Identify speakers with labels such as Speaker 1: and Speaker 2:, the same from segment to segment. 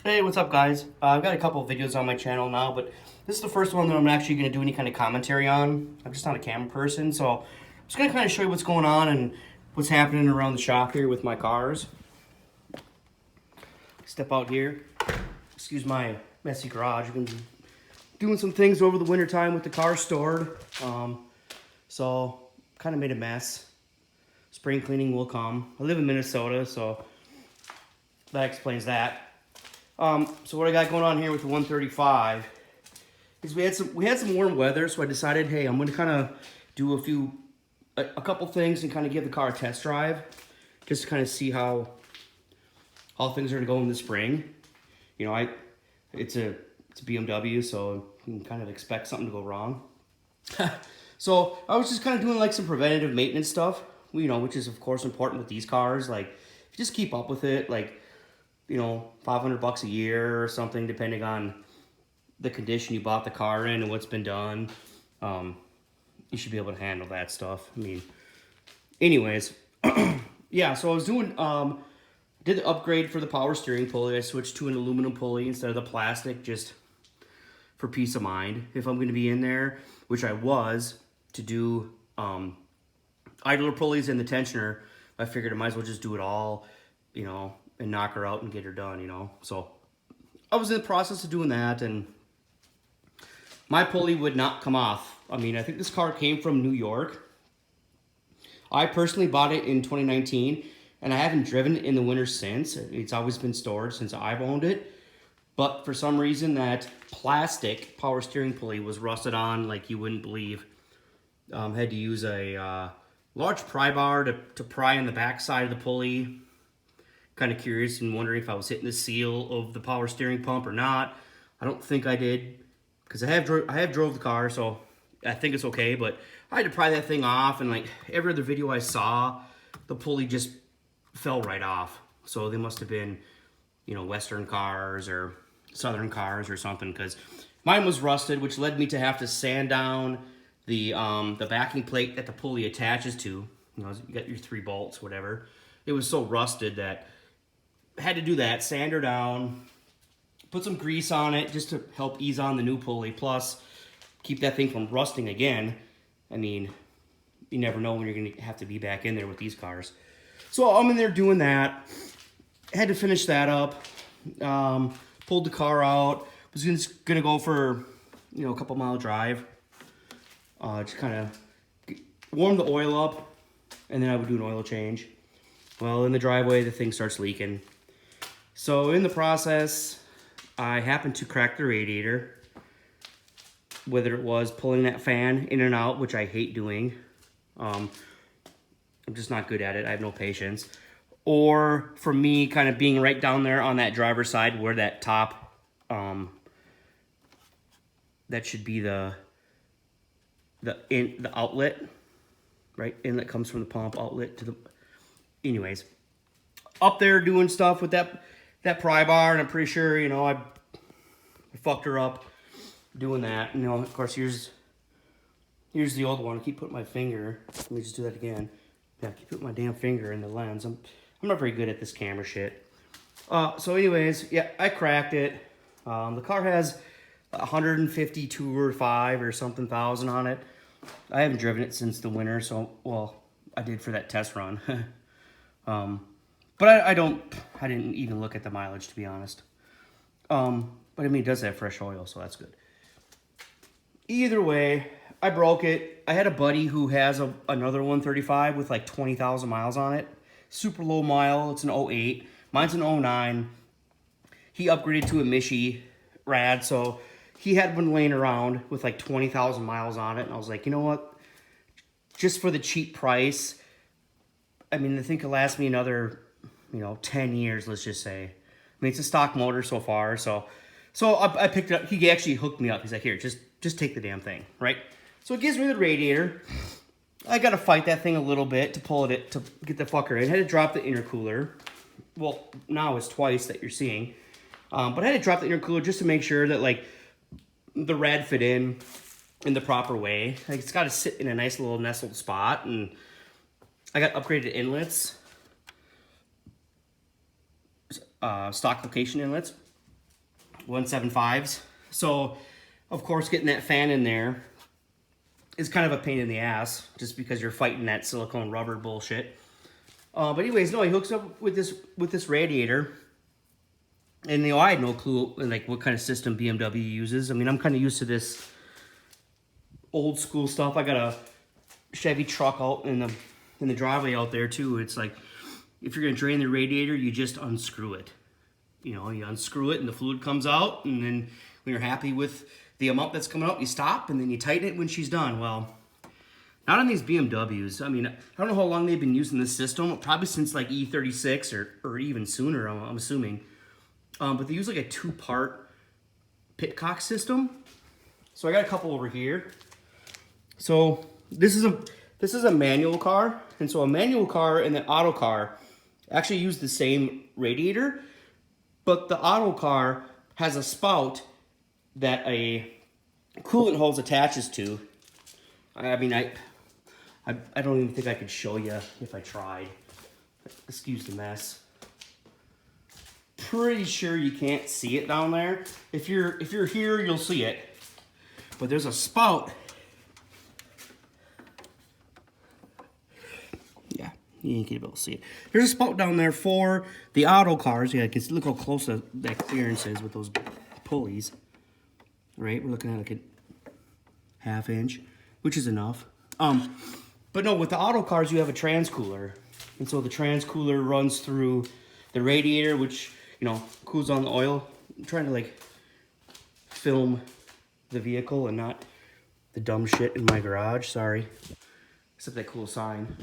Speaker 1: Hey, what's up guys? I've got a couple of videos on my channel now, but this is the first one that I'm actually going to do any kind of commentary on. I'm just not a camera person, so I'm just going to kind of show you what's going on and what's happening around the shop here with my cars. Step out here. Excuse my messy garage. I've been doing some things over the winter time with the car stored. So kind of made a mess. Spring cleaning will come. I live in Minnesota, so that explains that. So what I got going on here with the 135 is we had some warm weather, so I decided, hey, I'm going to kind of do a couple things and kind of give the car a test drive, just to kind of see how things are going to go in the spring. You know, it's a BMW, so you can kind of expect something to go wrong. So I was just kind of doing like some preventative maintenance stuff, you know, which is of course important with these cars. Like, if you just keep up with it, like, you know, $500 a year or something, depending on the condition you bought the car in and what's been done. You should be able to handle that stuff. I mean, anyways, yeah, so I was doing, did the upgrade for the power steering pulley. I switched to an aluminum pulley instead of the plastic, just for peace of mind. If I'm going to be in there, which I was, to do idler pulleys and the tensioner, I figured I might as well just do it all, you know, and knock her out and get her done, you know. So I was in the process of doing that, and my pulley would not come off. I mean, I think this car came from New York. I personally bought it in 2019, and I haven't driven it in the winter since. It's always been stored since I've owned it. But for some reason, that plastic power steering pulley was rusted on like you wouldn't believe. Had to use a large pry bar to pry in the back side of the pulley. Kind of curious and wondering if I was hitting the seal of the power steering pump or not. I don't think I did, because I have drove the car, so I think it's okay. But I had to pry that thing off, and like every other video I saw, the pulley just fell right off. So they must have been, you know, Western cars or Southern cars or something, because mine was rusted, which led me to have to sand down the backing plate that the pulley attaches to. You know, you got your 3 bolts, whatever. It was so rusted that I had to do that, sand her down, put some grease on it just to help ease on the new pulley, plus keep that thing from rusting again. I mean, you never know when you're going to have to be back in there with these cars. So I'm in there doing that. Had to finish that up. Pulled the car out. Was just going to go for, you know, a couple mile drive. Just kind of warm the oil up, and then I would do an oil change. Well, in the driveway, the thing starts leaking. So in the process, I happened to crack the radiator, whether it was pulling that fan in and out, which I hate doing. I'm just not good at it. I have no patience. Or for me, kind of being right down there on that driver's side where that top, that should be the outlet, right? Inlet comes from the pump, outlet to the, anyways. Up there doing stuff with that pry bar, and I'm pretty sure, you know, I fucked her up doing that. You know, of course, here's the old one. I keep putting my finger. Let me just do that again. Yeah, I keep putting my damn finger in the lens. I'm not very good at this camera shit. So anyways, yeah, I cracked it. The car has 152 or 5 or something thousand on it. I haven't driven it since the winter, so, well, I did for that test run. But I didn't even look at the mileage, to be honest. But I mean, it does have fresh oil, so that's good. Either way, I broke it. I had a buddy who has another 135 with like 20,000 miles on it. Super low mile. It's an 08. Mine's an 09. He upgraded to a Michi Rad, so he had one laying around with like 20,000 miles on it. And I was like, you know what? Just for the cheap price, I mean, I think it'll last me another, you know, 10 years, let's just say. I mean, it's a stock motor so far, so I picked it up. He actually hooked me up. He's like, here, just take the damn thing, right? So it gives me the radiator. I got to fight that thing a little bit to pull it, to get the fucker in. I had to drop the intercooler. Well, now it's twice that you're seeing. But I had to drop the intercooler just to make sure that, like, the rad fit in the proper way. Like, it's got to sit in a nice little nestled spot, and I got upgraded inlets. Stock location inlets. 175s. So, of course, getting that fan in there is kind of a pain in the ass, just because you're fighting that silicone rubber bullshit. But anyways, no, he hooks up with this radiator, and I had no clue like what kind of system BMW uses. I mean, I'm kind of used to this old school stuff. I got a Chevy truck out in the driveway out there too. It's like, if you're gonna drain the radiator, you just unscrew it. You know, you unscrew it and the fluid comes out, and then when you're happy with the amount that's coming out, you stop and then you tighten it when she's done. Well, not on these BMWs. I mean, I don't know how long they've been using this system. Probably since like E36 or even sooner, I'm assuming. But they use like a 2-part pitcock system. So I got a couple over here. So this is a manual car, and so a manual car and an auto car actually use the same radiator, but the auto car has a spout that a coolant hose attaches to. I mean, I don't even think I could show you if I tried. Excuse the mess. Pretty sure you can't see it down there. If you're here, you'll see it. But there's a spout. Yeah, you ain't gonna be able to see it. There's a spout down there for the auto cars. Yeah, you can look how close that clearance is with those pulleys. Right, we're looking at like a 1/2 inch, which is enough. But no, with the auto cars, you have a transcooler. And so the transcooler runs through the radiator, which, you know, cools down the oil. I'm trying to like film the vehicle and not the dumb shit in my garage, sorry. Except that cool sign.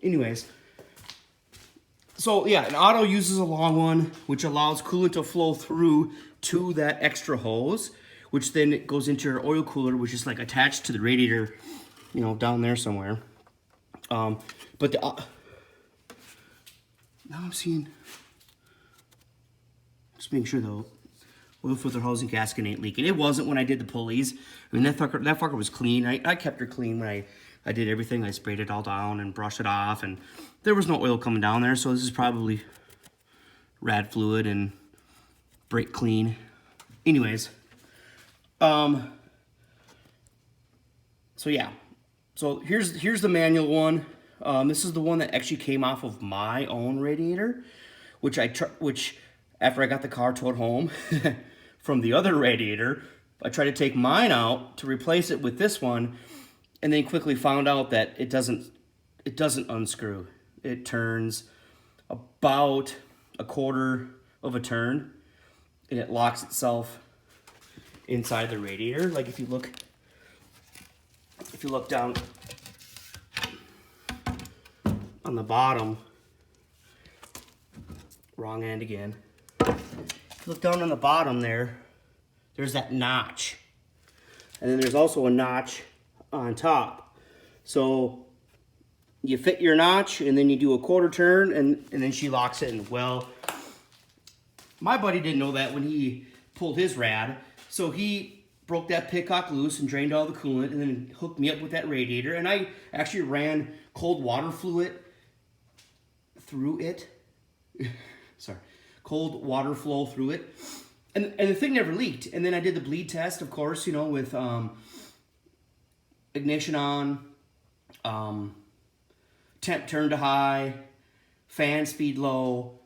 Speaker 1: Anyways, so yeah, an auto uses a long one, which allows coolant to flow through to that extra hose, which then it goes into your oil cooler, which is like attached to the radiator, you know, down there somewhere. But the now I'm seeing, just making sure the oil filter housing gasket ain't leaking. It wasn't when I did the pulleys. I mean, that fucker was clean. I kept her clean when I did everything. I sprayed it all down and brushed it off, and there was no oil coming down there. So this is probably rad fluid and brake clean. Anyways, so yeah, so here's the manual one. This is the one that actually came off of my own radiator, which after I got the car towed home from the other radiator, I tried to take mine out to replace it with this one, and then quickly found out that it doesn't unscrew. It turns about 1/4 of a turn, and it locks itself inside the radiator. Like if you look down on the bottom, wrong end again. If you look down on the bottom there's that notch. And then there's also a notch on top. So you fit your notch and then you do a 1/4 turn and then she locks it in. Well, my buddy didn't know that when he pulled his rad. So he broke that pitcock loose and drained all the coolant and then hooked me up with that radiator. And I actually ran cold water fluid through it. Sorry. Cold water flow through it. And the thing never leaked. And then I did the bleed test, of course, you know, with ignition on, temp turned to high, fan speed low,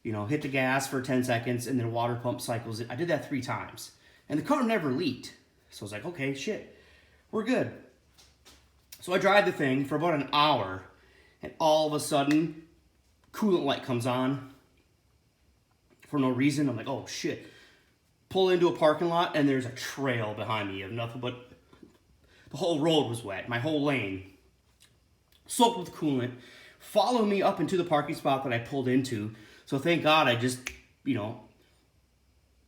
Speaker 1: you know, hit the gas for 10 seconds, and then water pump cycles. I did that 3 times. And the car never leaked. So I was like, okay, shit, we're good. So I drive the thing for about an hour, and all of a sudden, coolant light comes on for no reason. I'm like, oh shit. Pull into a parking lot, and there's a trail behind me of nothing but the whole road was wet, my whole lane, soaked with coolant. Follow me up into the parking spot that I pulled into. So thank God I just, you know,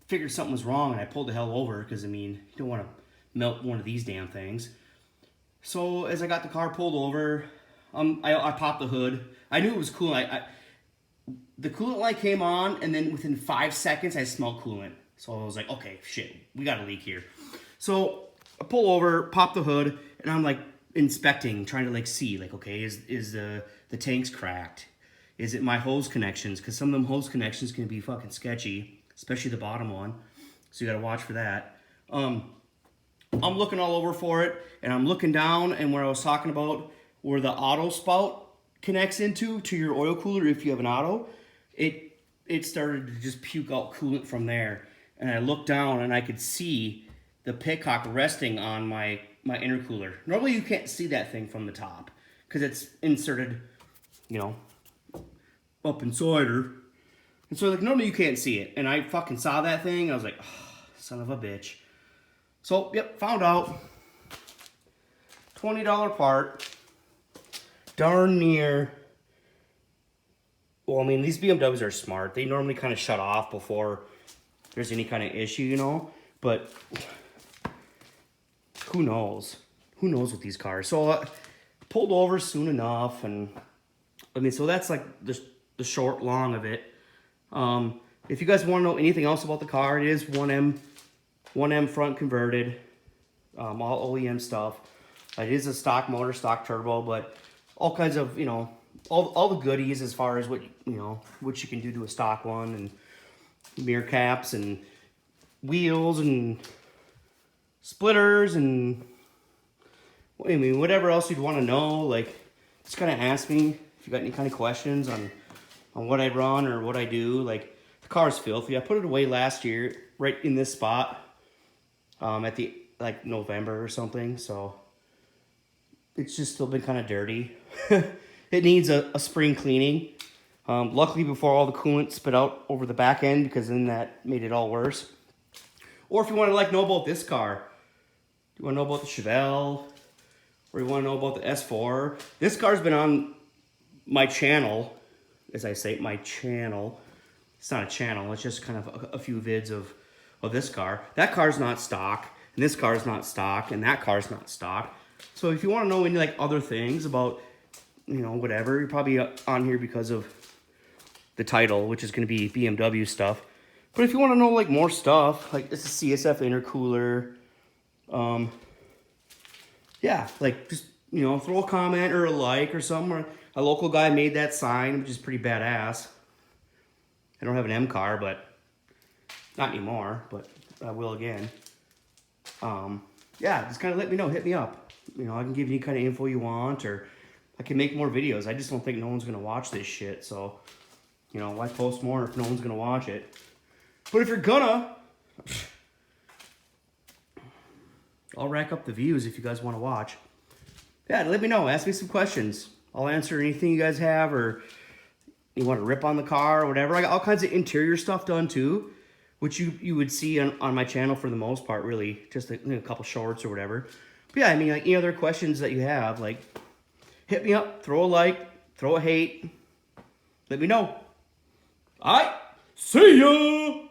Speaker 1: figured something was wrong, and I pulled the hell over, because I mean, you don't want to melt one of these damn things. So as I got the car pulled over, I popped the hood. I knew it was coolant. The coolant light came on, and then within 5 seconds I smelled coolant. So I was like, okay, shit, we got a leak here. So I pull over, pop the hood, and I'm like inspecting, trying to like see, like, okay, is the tanks cracked? Is it my hose connections? Because some of them hose connections can be fucking sketchy, especially the bottom one. so you gotta watch for that. I'm looking all over for it, and I'm looking down, and where I was talking about where the auto spout connects to your oil cooler if you have an auto, it started to just puke out coolant from there. And I looked down and I could see the petcock resting on my intercooler. Normally you can't see that thing from the top because it's inserted, you know, up inside her. And so like normally you can't see it. And I fucking saw that thing. I was like, oh, son of a bitch. So, yep, found out. $20 part. Darn near. Well, I mean, these BMWs are smart. They normally kind of shut off before there's any kind of issue, you know? But who knows? Who knows with these cars? So, pulled over soon enough. And, I mean, so that's like the short, long of it. If you guys want to know anything else about the car, it is 1M front converted. All OEM stuff. It is a stock motor, stock turbo, but all kinds of, you know, all the goodies as far as what you can do to a stock one, and mirror caps and wheels and splitters and I mean whatever else you'd want to know. Like, just kind of ask me if you got any kind of questions on what I run or what I do. Like, the car's filthy. I put it away last year right in this spot at the like November or something, so it's just still been kind of dirty. It needs a spring cleaning. Luckily, before all the coolant spit out over the back end, because then that made it all worse. Or if you want to like know about this car, you want to know about the Chevelle, or you want to know about the S4. This car's been on my channel, as I say, my channel. It's not a channel. It's just kind of a few vids of this car. That car's not stock, and this car's not stock, and that car's not stock. So if you want to know any like other things about, you know, whatever, you're probably on here because of the title, which is going to be BMW stuff. But if you want to know like more stuff, like this is CSF intercooler, yeah, like just, you know, throw a comment or a like or something. A local guy made that sign, which is pretty badass. I don't have an M car, but not anymore, but I will again. Yeah, just kind of let me know, hit me up. You know, I can give you any kind of info you want, or I can make more videos. I just don't think no one's going to watch this shit. So, you know, why post more if no one's going to watch it? But if you're gonna, I'll rack up the views if you guys want to watch. Yeah, let me know. Ask me some questions. I'll answer anything you guys have, or you want to rip on the car or whatever. I got all kinds of interior stuff done too, which you would see on my channel for the most part, really. Just a couple shorts or whatever. But yeah, I mean, like any other questions that you have, like, hit me up, throw a like, throw a hate, let me know. All right, see ya!